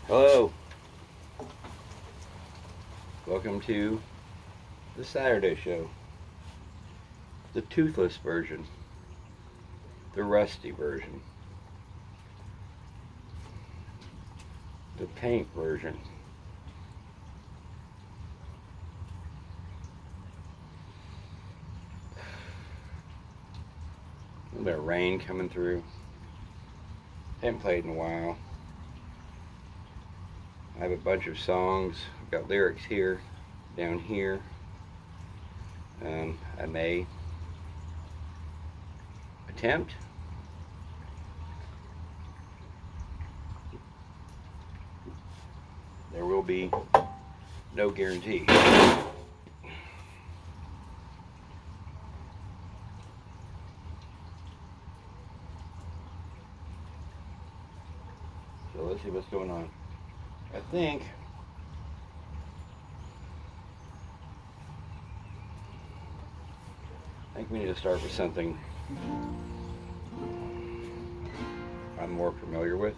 Hello. Welcome to the Saturday show. The Toothless version. The rusty version. The paint version. A little bit of rain coming through. Haven't played in a while. I have a bunch of songs. I've got lyrics here, down here. I may attempt. There will be no guarantee. So let's see what's going on. I think we need to start with something I'm more familiar with.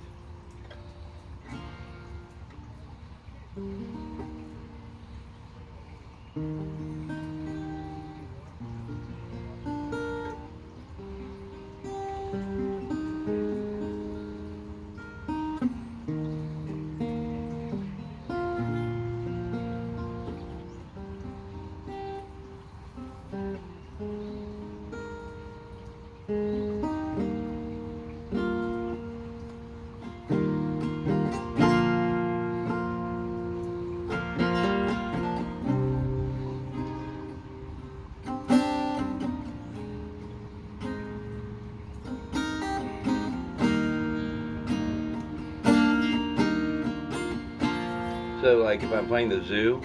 So like if I'm playing the zoo,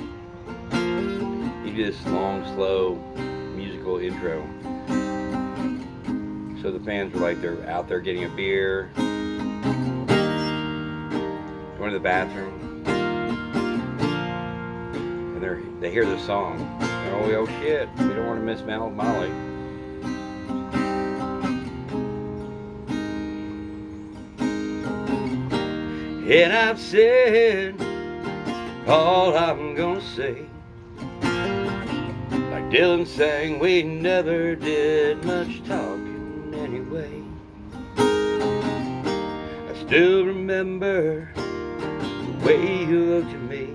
you do this long, slow musical intro. So the fans are like they're out there getting a beer, going to the bathroom, and they hear the song. Oh shit, we don't want to miss Molly. And I've said all I'm gonna say. Like Dylan sang, we never did much talking anyway. I still remember the way you looked at me.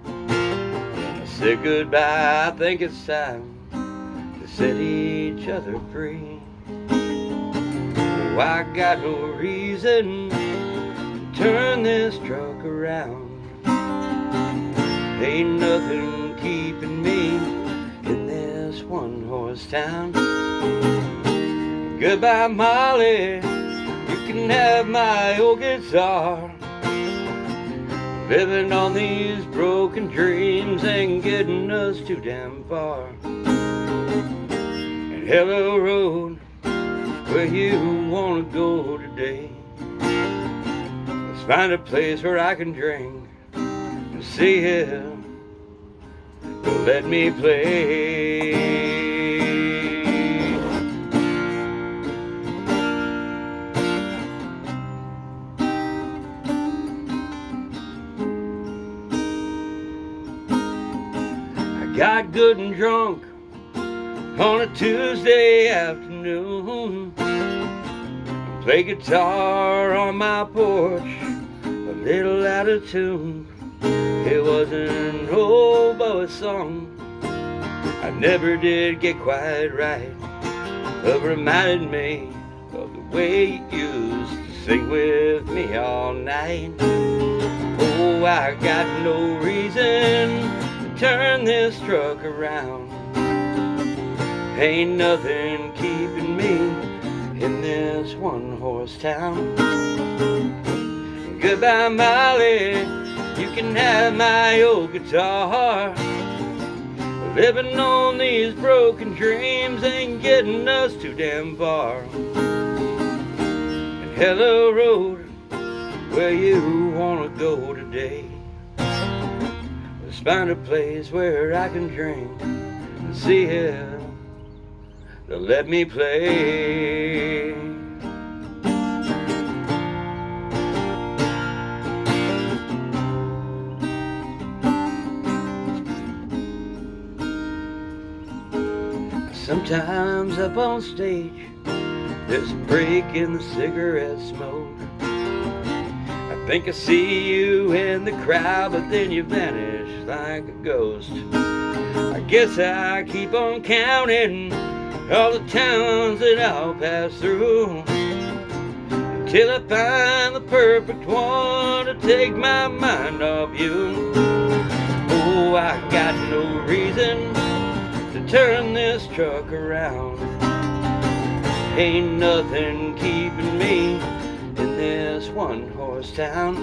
I said goodbye, I think it's time to set each other free. Oh, I got no reason to turn this truck around. Ain't nothing keeping me in this one-horse town. Goodbye, Molly, you can have my old guitar. Living on these broken dreams ain't getting us too damn far. And hello, road, where you wanna go today? Let's find a place where I can drink and see him. Let me play. I got good and drunk on a Tuesday afternoon. I played guitar on my porch, a little out of tune. It was an old boy song I never did get quite right, but reminded me of the way you used to sing with me all night. Oh, I got no reason to turn this truck around. Ain't nothing keeping me in this one-horse town. Goodbye, Molly, you can have my old guitar. Living on these broken dreams ain't getting us too damn far. And hello, road, where you wanna go today? Let's find a place where I can drink and see if they'll let me play. Sometimes up on stage, there's a break in the cigarette smoke. I think I see you in the crowd, but then you vanish like a ghost. I guess I keep on counting all the towns that I'll pass through, till I find the perfect one to take my mind off you. Oh, I got no reason to turn this truck around. Ain't nothing keeping me in this one-horse town.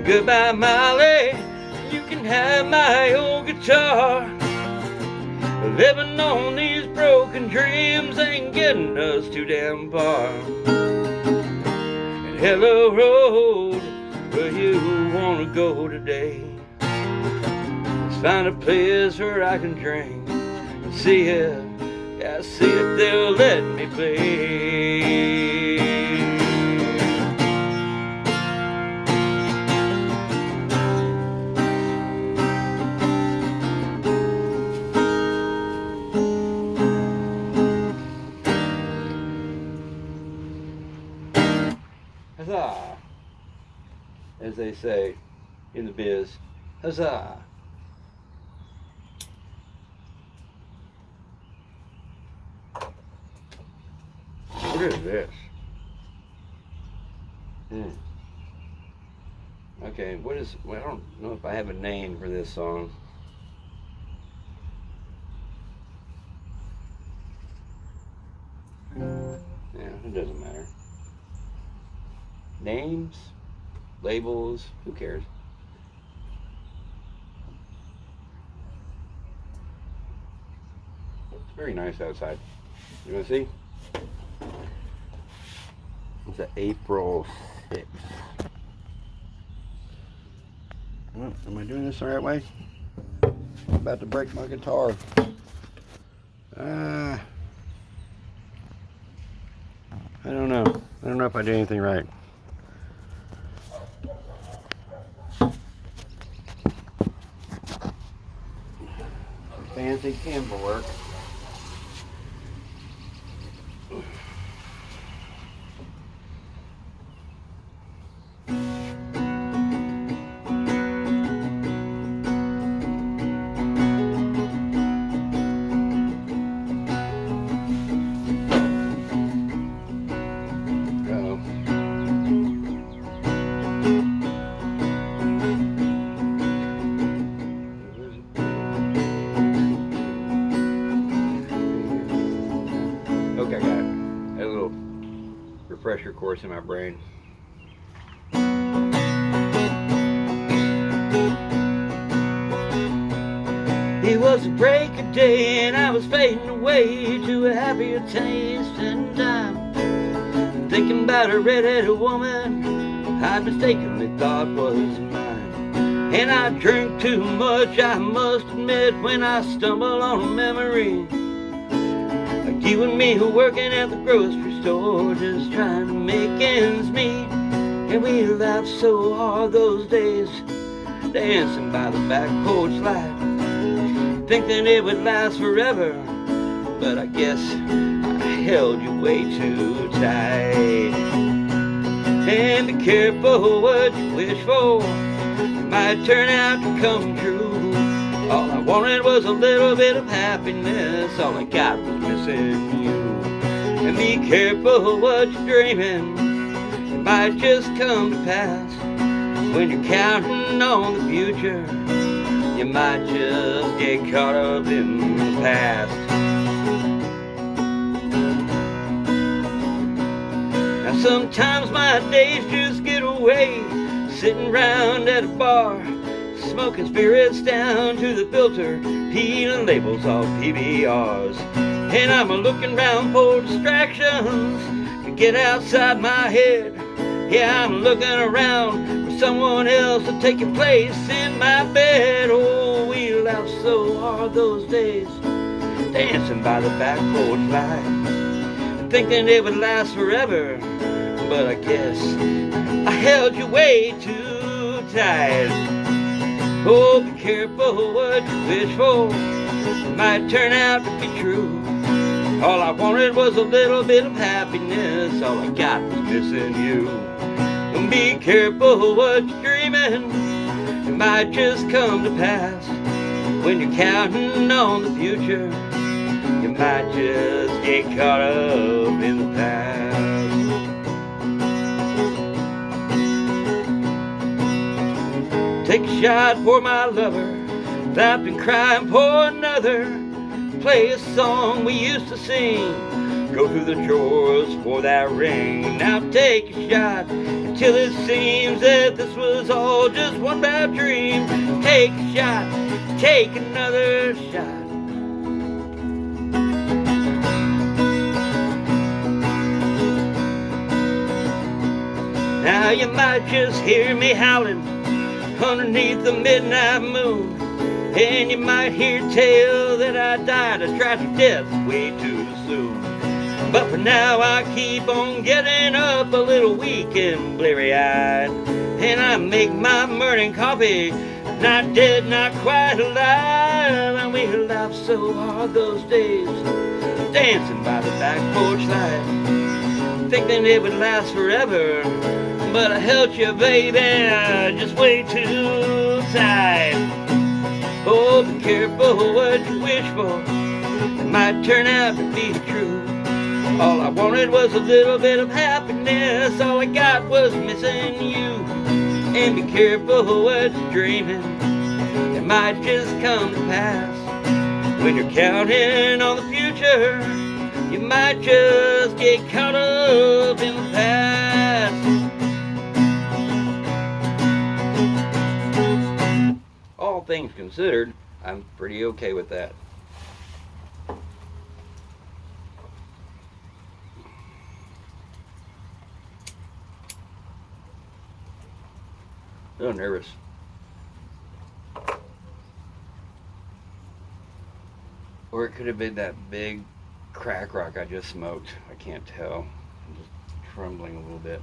Goodbye, Molly, you can have my old guitar. Living on these broken dreams ain't getting us too damn far. And hello, road, where you wanna go today? Let's find a place where I can drink and see if they'll let me play. Huzzah, as they say in the biz. Huzzah. What is this? Okay, well, I don't know if I have a name for this song. Yeah, it doesn't matter. Names, labels, who cares? It's very nice outside. You want to see? It's April 6th. Oh, am I doing this the right way? I'm about to break my guitar. I don't know. I don't know if I did anything right. Fancy camera work. Okay, I got it. A little refresher course in my brain. It was a break of day and I was fading away to a happier taste in time. Thinking about a red-headed woman I mistakenly thought was mine. And I drink too much, I must admit, when I stumble on a memory. Like you and me who working at the grocery store, just trying to make ends meet. And we laughed so hard those days, dancing by the back porch light, thinking it would last forever. But I guess I held you way too tight. And be careful what you wish for, it might turn out to come true. All I wanted was a little bit of happiness, all I got was missing you. And be careful what you're dreaming, it might just come to pass. When you're counting on the future, you might just get caught up in the past. Now sometimes my days just get away, sitting around at a bar, smoking spirits down to the filter, peeling labels off PBRs. And I'm looking round for distractions to get outside my head. Yeah, I'm looking around for someone else to take your place in my bed. Oh, we laughed so hard those days, dancing by the back porch light, thinking it would last forever. But I guess I held you way too tight. Oh, be careful what you wish for, might turn out to be true. All I wanted was a little bit of happiness. All I got was missing you. And be careful what you're dreaming. It might just come to pass. When you're counting on the future, you might just get caught up in the past. Take a shot for my lover, laughed and cried for another. Play a song we used to sing, go through the chores for that ring. Now take a shot until it seems that this was all just one bad dream. Take a shot, take another shot. Now you might just hear me howling underneath the midnight moon, and you might hear tell that I died a tragic death way too soon. But for now I keep on getting up a little weak and bleary-eyed, and I make my morning coffee, not dead, not quite alive. And we laughed so hard those days, dancing by the back porch light, thinking it would last forever. But I held you, baby, just way too tight. Oh, be careful what you wish for, it might turn out to be true. All I wanted was a little bit of happiness. All I got was missing you. And be careful what you're dreaming, it might just come to pass. When you're counting on the future, you might just get caught up in the past. All things considered, I'm pretty okay with that. A little nervous. Or it could have been that big crack rock I just smoked. I can't tell. I'm just trembling a little bit.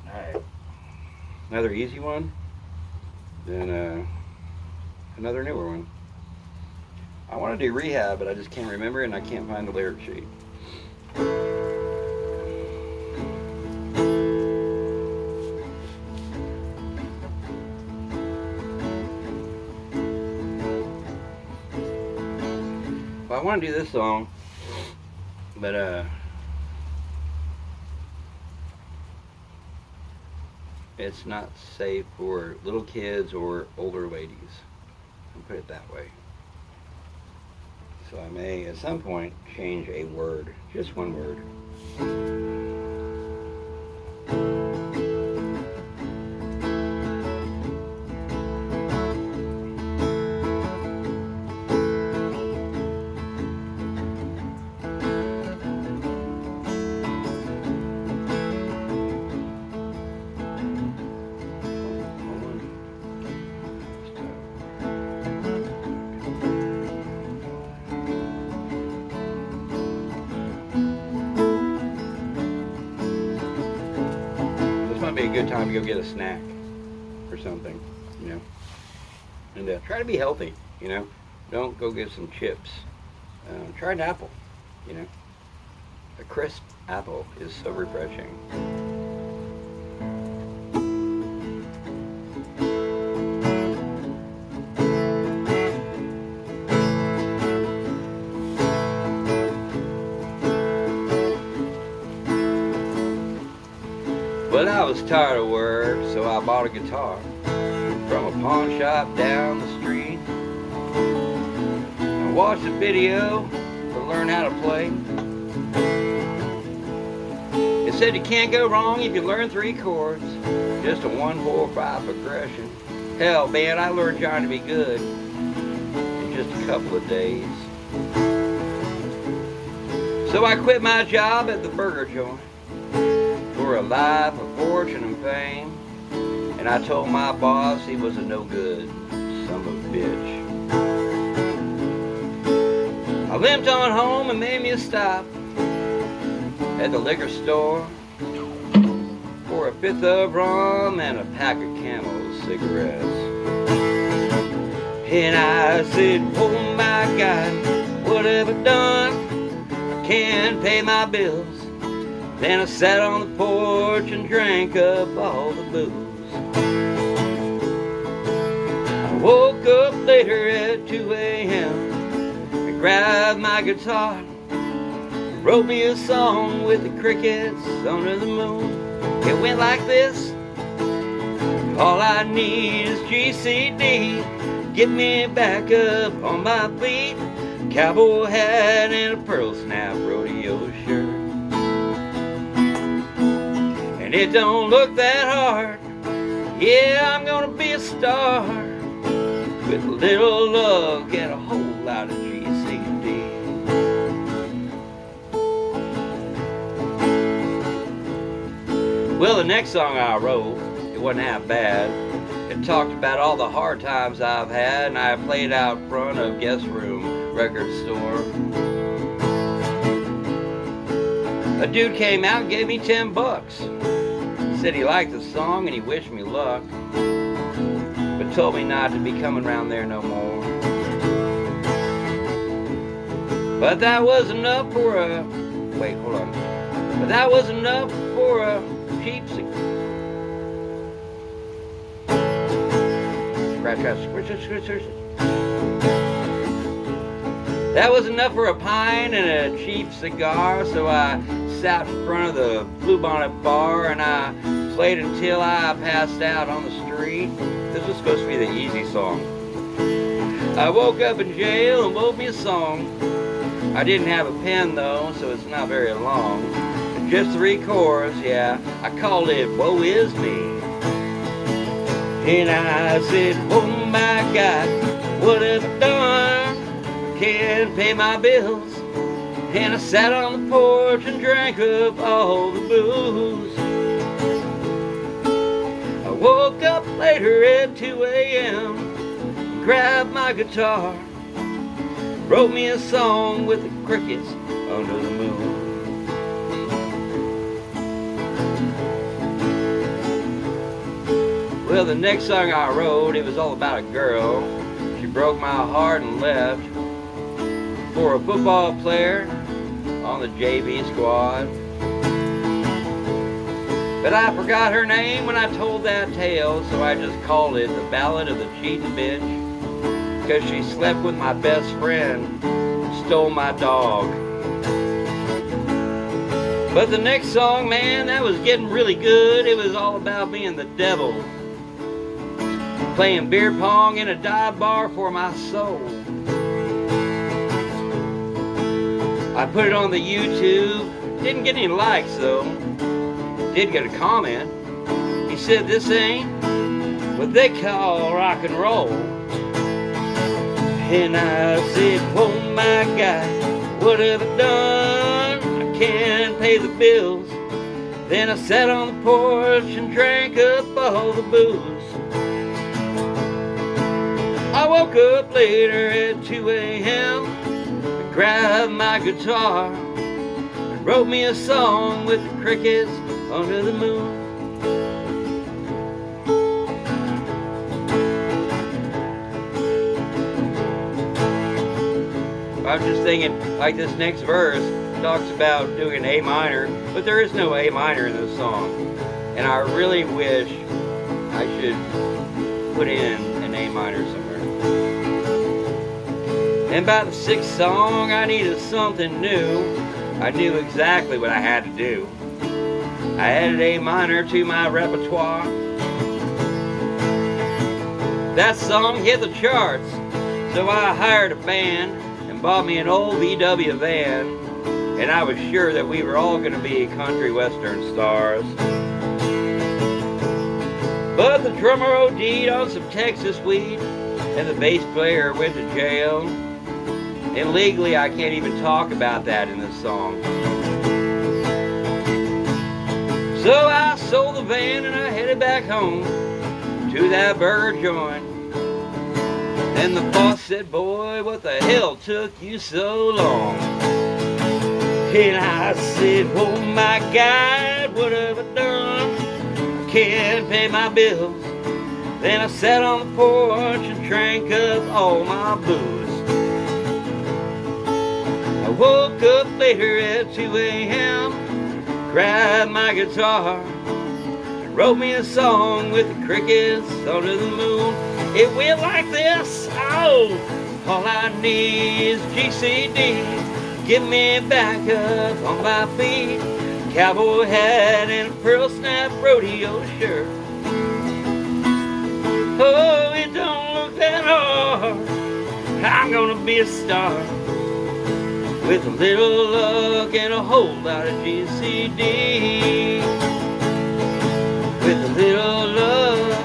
Alright. Another easy one. Then another newer one. I want to do Rehab, but I just can't remember it and I can't find the lyric sheet. Well, I want to do this song, but it's not safe for little kids or older ladies. I'll put it that way. So I may at some point change a word, just one word. Be a good time to go get a snack or something, you know, and try to be healthy, you know. Don't go get some chips. Try an apple, you know. A crisp apple is so refreshing. Well, I was tired of work, so I bought a guitar from a pawn shop down the street. I watched a video to learn how to play. It said you can't go wrong if you learn 3 chords, just a 1, 4, 5 progression. Hell, man, I learned trying to be good in just a couple of days. So I quit my job at the burger joint for a life of fortune and fame, and I told my boss he was a no good son of a bitch. I limped on home and made me a stop at the liquor store for for a fifth of rum and a pack of Camel cigarettes. And I said, oh my God, what have I done? I can't pay my bills. Then I sat on the porch and drank up all the booze. I woke up later at 2 a.m. and grabbed my guitar, wrote me a song with the crickets under the moon. It went like this: all I need is GCD, get me back up on my feet, cowboy hat and a pearl snap rodeo shirt. And it don't look that hard, yeah, I'm gonna be a star, with a little luck and a whole lot of GCD. Well, the next song I wrote, it wasn't that bad. It talked about all the hard times I've had, and I played out front of Guest Room record store. A dude came out and gave me 10 bucks. Said he liked the song and he wished me luck, but told me not to be coming around there no more. But that was enough for a... Wait, hold on. But that was enough for a cheap That was enough for a pint and a cheap cigar, so I sat in front of the Bluebonnet Bar and I played until I passed out on the street. This was supposed to be the easy song. I woke up in jail and wrote me a song. I didn't have a pen though, so it's not very long. Just 3 chords, yeah. I called it Woe Is Me. And I said, oh my God, what have I done? Can't pay my bills. And I sat on the porch and drank up all the booze. I woke up later at 2 a.m., grabbed my guitar, wrote me a song with the crickets under the moon. Well, the next song I wrote, it was all about a girl. She broke my heart and left for a football player on the JV squad. But I forgot her name when I told that tale, so I just called it The Ballad of the Cheatin' Bitch, because she slept with my best friend, stole my dog. But the next song, man, that was getting really good. It was all about being the devil, playing beer pong in a dive bar for my soul. I put it on the YouTube, didn't get any likes though, did get a comment. He said this ain't what they call rock and roll. And I said, oh my God, what have I done? I can't pay the bills. Then I sat on the porch and drank up all the booze. I woke up later at 2 a.m. and grabbed my guitar and wrote me a song with the crickets under the moon. I'm just thinking, like this next verse talks about doing an A minor, but there is no A minor in this song. And I really wish I should put in an A minor somewhere. And by the 6th song, I needed something new. I knew exactly what I had to do. I added A minor to my repertoire. That song hit the charts, so I hired a band and bought me an old VW van, and I was sure that we were all going to be country western stars. But the drummer OD'd on some Texas weed, and the bass player went to jail. And legally, I can't even talk about that in this song. So I sold the van and I headed back home to that burger joint. And the boss said, boy, what the hell took you so long? And I said, oh my God, what have I done? can't pay my bills. Then I sat on the porch and drank up all my booze. I woke up later at 2 a.m., grabbed my guitar, and wrote me a song with the crickets under the moon. It went like this: oh, all I need is GCD. Get me back up on my feet. Cowboy hat and a pearl snap rodeo shirt. Oh, it don't look that hard. I'm gonna be a star with a little luck and a whole lot of GCD. With a little luck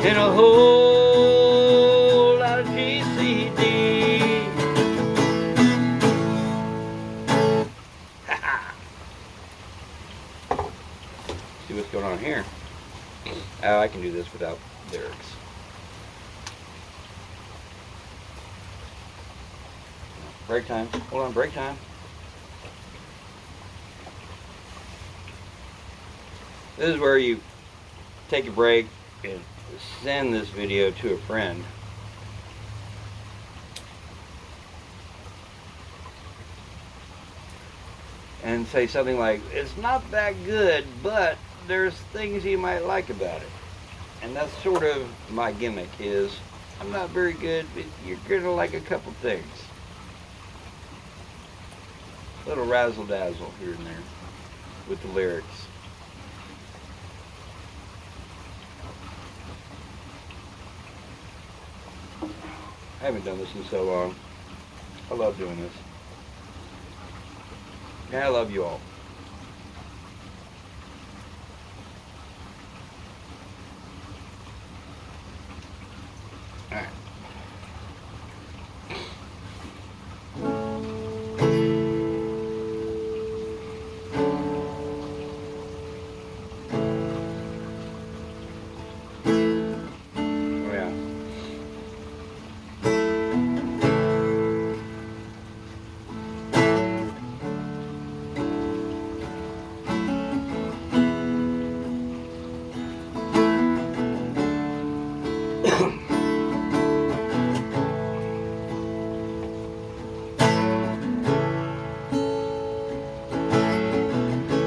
and a whole lot of GCD. See what's going on here. Oh, I can do this without lyrics. Break time. Hold on, break time. This is where you take a break and send this video to a friend. And say something like, it's not that good, but there's things you might like about it. And that's sort of my gimmick is, I'm not very good, but you're gonna like a couple things. A little razzle dazzle here and there with the lyrics. I haven't done this in so long. I love doing this. And I love you all. Alright. Oh yeah.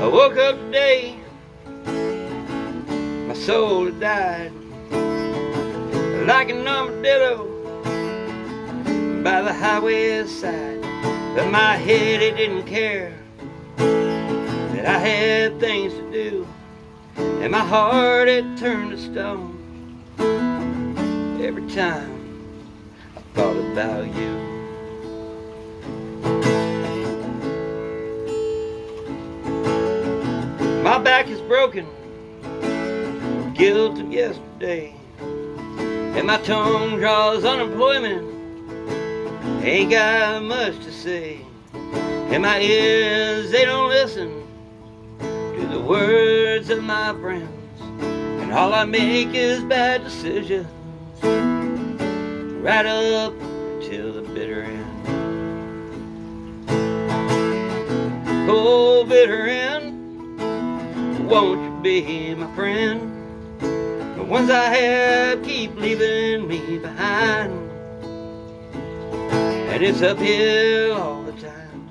I woke up today, my soul had died like an armadillo by the highway side. But my head, it didn't care that I had things to do, and my heart, it turned to stone every time I thought about you. My back is broken, guilt of yesterday, and my tongue draws unemployment. Ain't got much to say, and my ears, they don't listen to the words of my friends, and all I make is bad decisions right up till the bitter end. Oh, bitter end, won't you be my friend? The ones I have keep leaving me behind, and it's uphill all the time.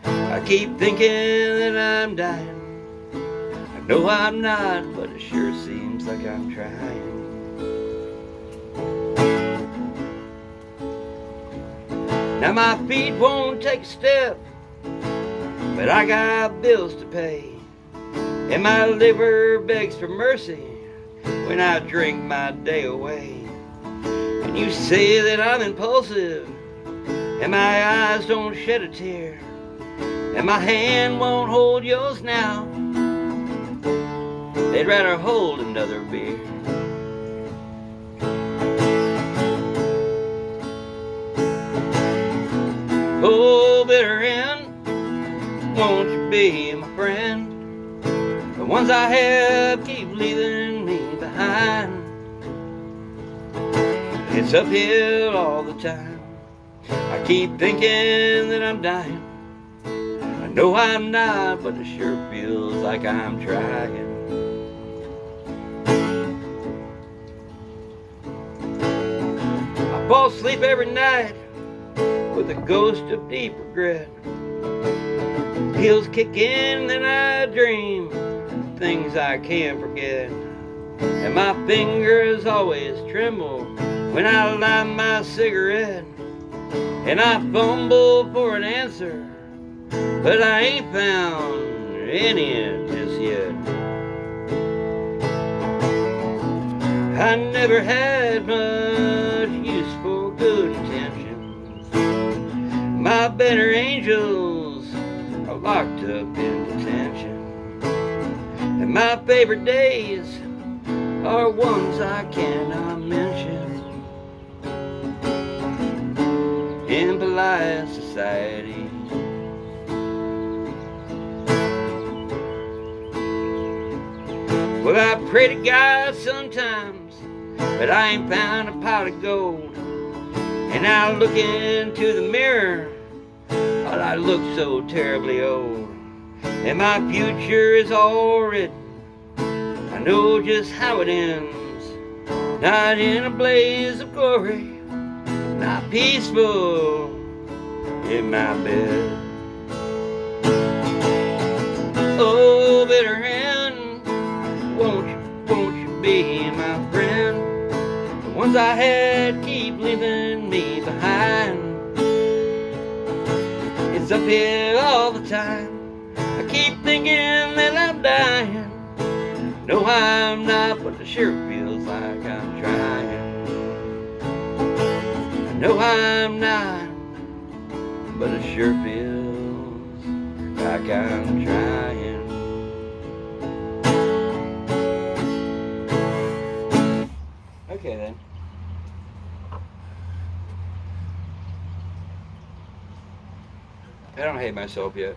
I keep thinking that I'm dying. I know I'm not, but it sure seems like I'm trying. Now my feet won't take a step, but I got bills to pay, and my liver begs for mercy when I drink my day away. And you say that I'm impulsive, and my eyes don't shed a tear, and my hand won't hold yours now. They'd rather hold another beer. Oh, bitter end, won't you be my friend? The ones I have keep leaving me behind. It's uphill all the time. I keep thinking that I'm dying. I know I'm not, but it sure feels like I'm trying. fall asleep every night with a ghost of deep regret. Pills kick in, then I dream things I can't forget. And my fingers always tremble when I light my cigarette. And I fumble for an answer, but I ain't found any just yet. I never had much use for good intentions. My better angels are locked up in detention. And my favorite days are ones I cannot mention. In polite society, well, I pray to God sometimes, but I ain't found a pot of gold. And I look into the mirror, but I look so terribly old. And my future is all written, I know just how it ends. Not in a blaze of glory, not peaceful in my bed. Oh, bitter end, won't you be my friend? The ones I had keep leaving me behind. It's uphill all the time, I keep thinking that I'm dying. No, I'm not, but it sure feels like I'm trying. No, I'm not, but it sure feels like I'm trying. Okay then. I don't hate myself yet.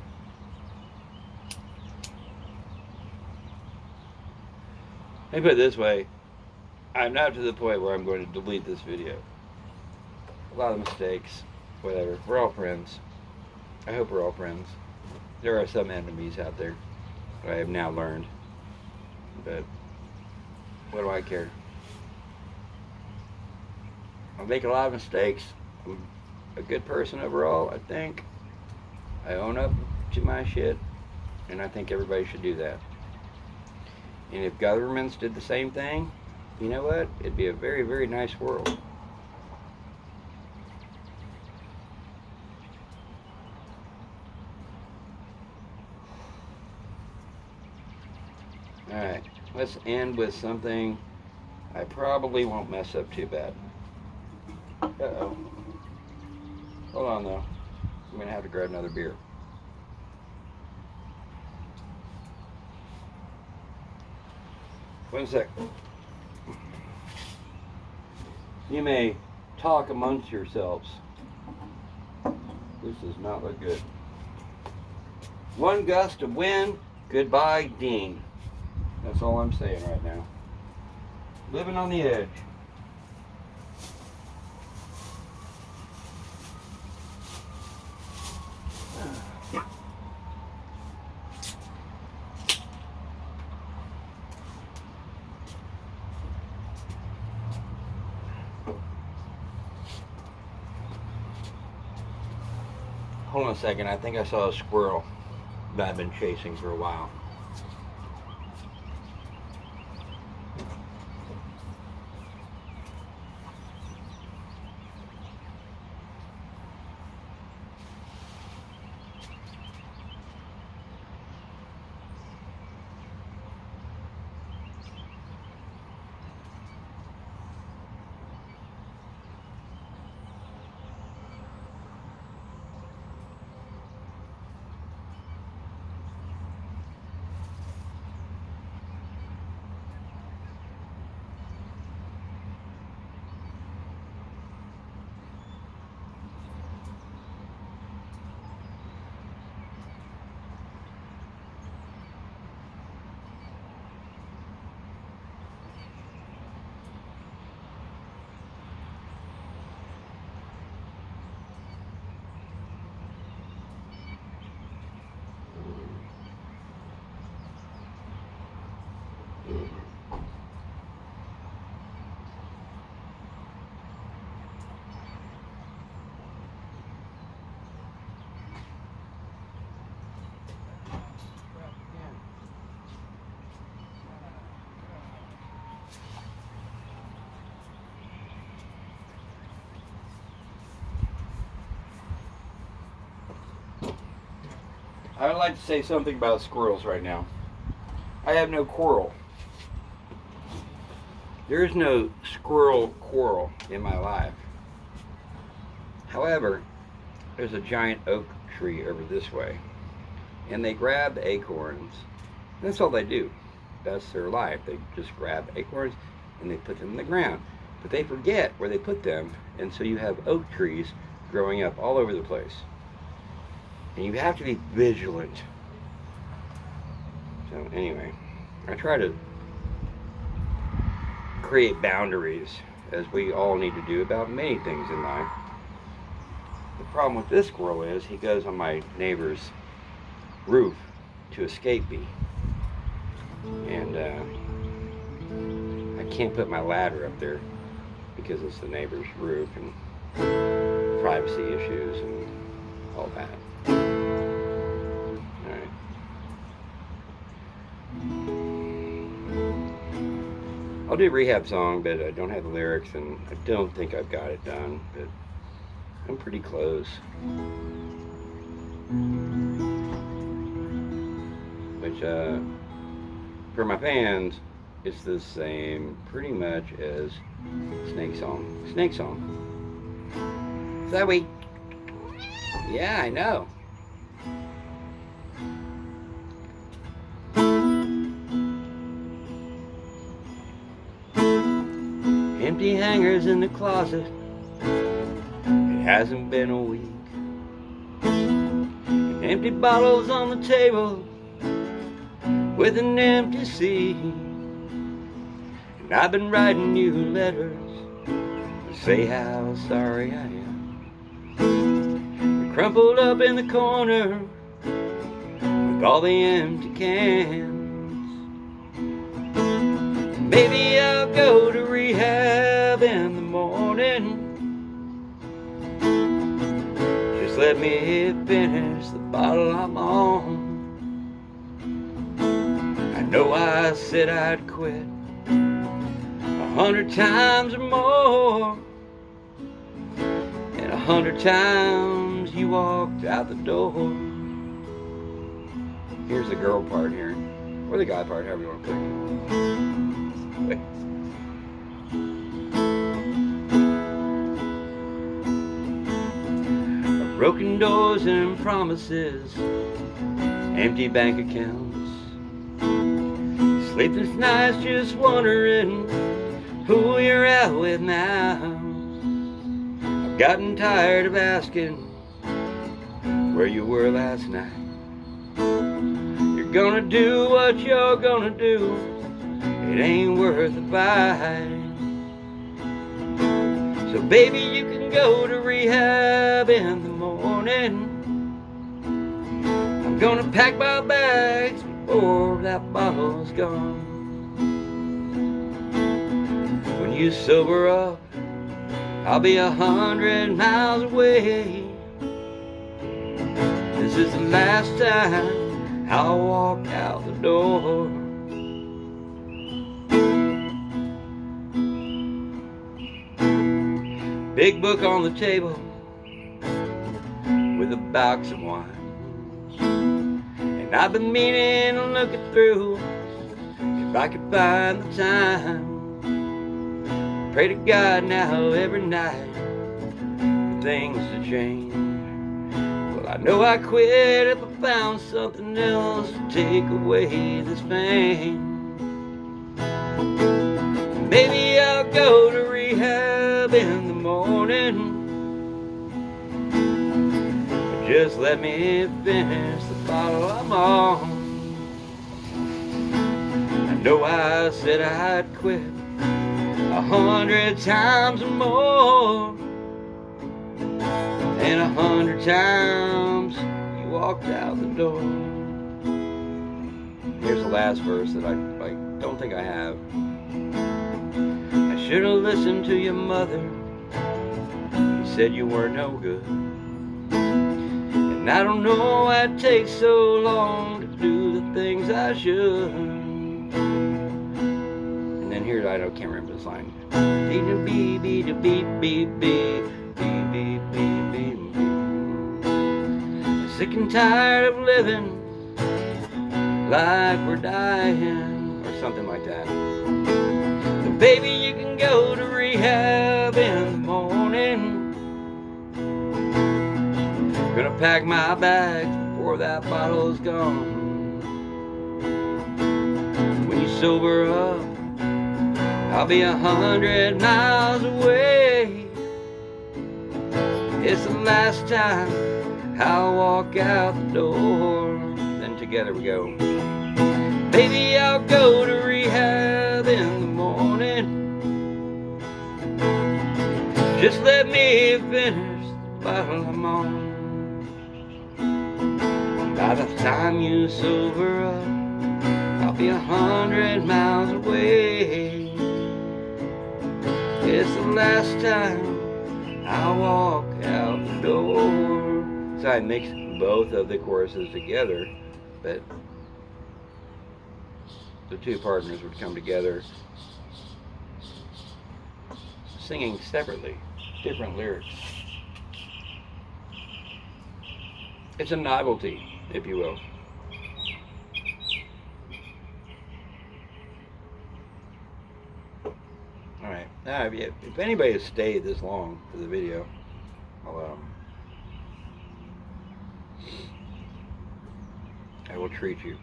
Let me put it this way. I'm not to the point where I'm going to delete this video. A lot of mistakes, whatever. We're all friends. I hope we're all friends. There are some enemies out there that I have now learned. But what do I care? I make a lot of mistakes. I'm a good person overall, I think. I own up to my shit, and I think everybody should do that. And if governments did the same thing, you know what? It'd be a very, very nice world. Alright, let's end with something I probably won't mess up too bad. Uh-oh. Hold on, though. I'm going to have to grab another beer. One sec. You may talk amongst yourselves. This does not look good. One gust of wind, goodbye, Dean. That's all I'm saying right now. Living on the edge. Hold on a second, I think I saw a squirrel that I've been chasing for a while. I would like to say something about squirrels right now. I have no quarrel. There is no squirrel quarrel in my life. However, there's a giant oak tree over this way, and they grab the acorns. That's all they do. That's their life. They just grab acorns and they put them in the ground. But they forget where they put them, and so you have oak trees growing up all over the place. And you have to be vigilant. So anyway, I try to create boundaries, as we all need to do about many things in life. The problem with this squirrel is he goes on my neighbor's roof to escape me. And I can't put my ladder up there because it's the neighbor's roof and privacy issues and all that. Alright. I'll do a rehab song, but I don't have the lyrics, and I don't think I've got it done, but I'm pretty close. Which, for my fans, it's the same pretty much as Snake Song. Snake Song. Zoe. Yeah, I know. Empty hangers in the closet. It hasn't been a week. And empty bottles on the table with an empty seat. And I've been writing you letters to say how sorry I am. You're crumpled up in the corner with all the empty cans. Maybe I'll go to rehab in the morning. Just let me finish the bottle I'm on. I know I said I'd quit 100 times or more, and 100 times you walked out the door. Here's the girl part here, or the guy part, however you want to put it. Broken doors and promises, empty bank accounts, sleepless nights just wondering who you're out with now. I've gotten tired of asking where you were last night. You're gonna do what you're gonna do, it ain't worth a fight. So baby, you can go to rehab in the morning. I'm gonna pack my bags before that bottle's gone. When you sober up, I'll be 100 miles away. This is the last time I'll walk out the door. Big book on the table with a box of wine, and I've been meaning to look it through if I could find the time. Pray to God now every night for things to change. Well, I know I quit if I found something else to take away this pain. Maybe I'll go to rehab in the morning. Just let me finish the bottle I'm on. I know I said I'd quit 100 times or more, and 100 times you walked out the door. Here's the last verse that I don't think I have. I should have listened to your mother. You said you were no good. And I don't know why it takes so long to do the things I should. And then here, I can't remember this line. Sick and tired of living like we're dying, or something like that. So baby, you can go to rehab in the morning. Gonna pack my bags before that bottle's gone. When you sober up, I'll be 100 miles away. It's the last time I'll walk out the door. Then together we go. Baby, I'll go to rehab in the morning. Just let me finish the bottle I'm on. By the time you sober up, I'll be 100 miles away. It's the last time I'll walk out the door. So I mixed both of the choruses together, but the two partners would come together singing separately, different lyrics. It's a novelty, if you will. Alright, now if anybody has stayed this long for the video, I will treat you.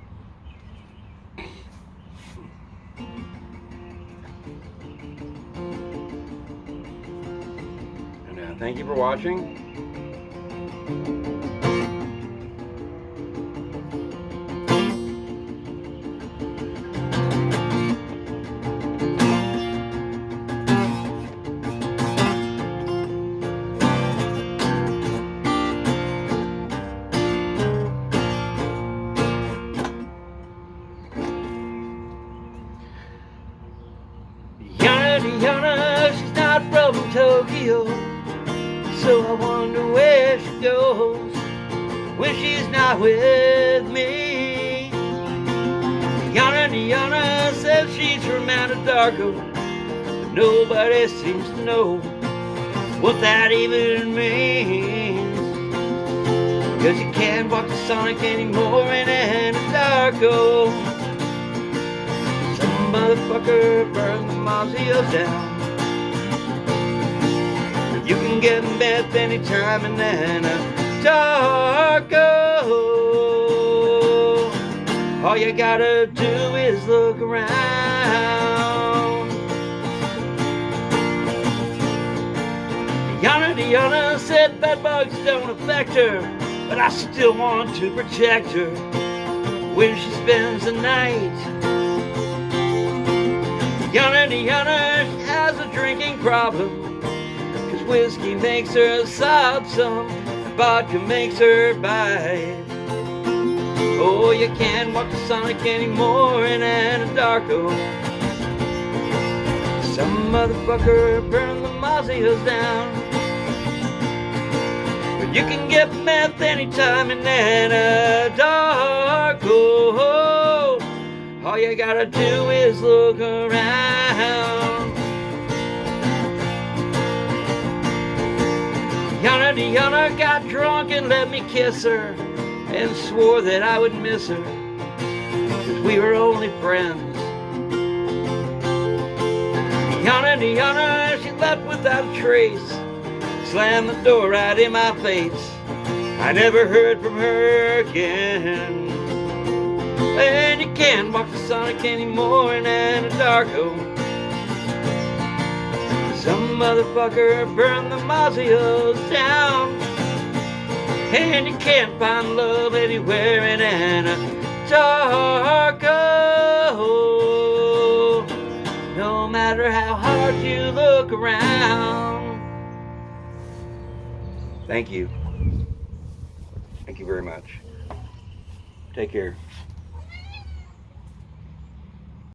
And thank you for watching. Yana, she's not from Tokyo, so I wonder where she goes when she's not with me. Yana says she's from Anadarko, but nobody seems to know what that even means. 'Cause you can't walk the Sonic anymore in Anadarko. Some motherfucker burned the mausoleum down. You can get meth anytime in Anadarko. All you gotta do is look around. Yana said bed bugs don't affect her, but I still want to protect her when she spends the night. Yana, she has a drinking problem, 'cause whiskey makes her sob some, and vodka makes her bite. Oh, you can't walk the Sonic anymore in Anadarko. Some motherfucker burned the mausoleums down. But you can get meth anytime in Anadarko. All you gotta do is look around. Yana got drunk and let me kiss her, and swore that I would miss her, 'cause we were only friends. Yana, she left without a trace, slammed the door right in my face. I never heard from her again. And you can't walk the Sonic anymore in Anadarko. Some motherfucker burned the mausoleums down. And you can't find love anywhere in Anadarko, no matter how hard you look around. Thank you. Thank you very much. Take care.